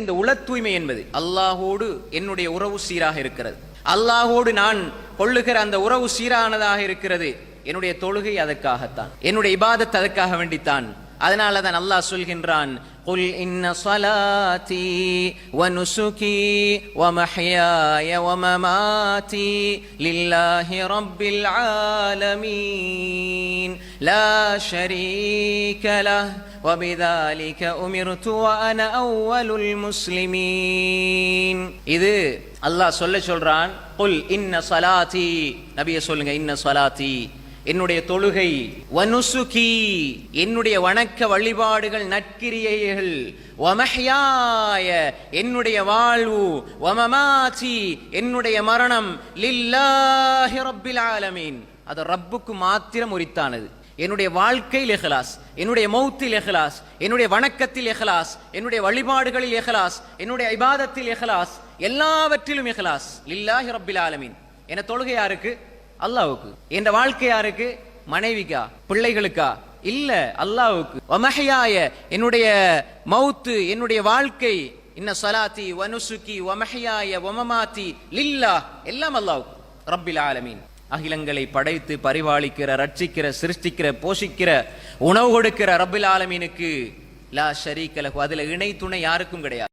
இந்த உள தூய்மை என்பது அல்லாஹோடு என்னுடைய உறவு சீராக இருக்கிறது. அல்லாஹோடு நான் கொள்ளுகிற அந்த உறவு சீரானதாக இருக்கிறது. என்னுடைய தொழுகை அதற்காகத்தான், என்னுடைய இபாதத் அதற்காக வேண்டித்தான். அதனால தான் அல்லாஹ் சொல்கின்றான், குல் இன்ன ஸலாத்தி வ நுசுகி வ மஹ்யாய வ மமாத்தி லில்லாஹி ரப்பில் ஆலமீன் லா ஷரீக லஹ் வ பிதாலிக உமிர்து வ அன அவ்வலுல் முஸ்லிமீன். இது அல்லாஹ் சொல்றான். குல் இன்ன ஸலாத்தி, நபியே சொல்லுங்க, இன்ன ஸலாத்தி என்னுடைய தொழுகை, வனுசுகி என்னுடைய வணக்க வழிபாடுகள் நற்கிரியைகள், வமஹ்யாய என்னுடைய வாழ்வு, வமமாதி என்னுடைய மரணம், லில்லாஹி ரப்பில் ஆலமீன் அது ரப்புக்கு மாத்திரம் உரித்தானது. என்னுடைய வாழ்க்கையில் இஹ்லாஸ், என்னுடைய மௌத்தில் இஹ்லாஸ், என்னுடைய வணக்கத்தில் இஹ்லாஸ், என்னுடைய வழிபாடுகளில் இஹ்லாஸ், என்னுடைய இபாதத்தில் இஹ்லாஸ், எல்லாவற்றிலும் இஹ்லாஸ். லில்லாஹி ரப்பில் ஆலமீன். என தொழுகை யாருக்கு? அல்லாஹ்வுக்கு. என்ற வாழ்க்கை யாருக்கு? மனைவிக்கா, பிள்ளைகளுக்கா? இல்ல, அல்லாஹ்வுக்கு. வமஹ்யாய என்னுடைய மௌத்து, என்னுடைய வாழ்க்கை, இன்ன ஸலாத்தி வ நுசுகி வ மஹ்யாய வ மமாத்தி லில்லாஹ் எல்லாம் அல்லாஹ்வுக்கு ரப்பில் ஆலமீன். அகிலங்களை படைத்து பரிபாலிக்கிற, ரட்சிக்கிற, சிருஷ்டிக்கிற, போஷிக்கிற, உணவு கொடுக்கிற ரப்பில் ஆலமீனுக்கு லா ஷரீக லஹு, அதுல இணை துணை யாருக்கும் கிடையாது.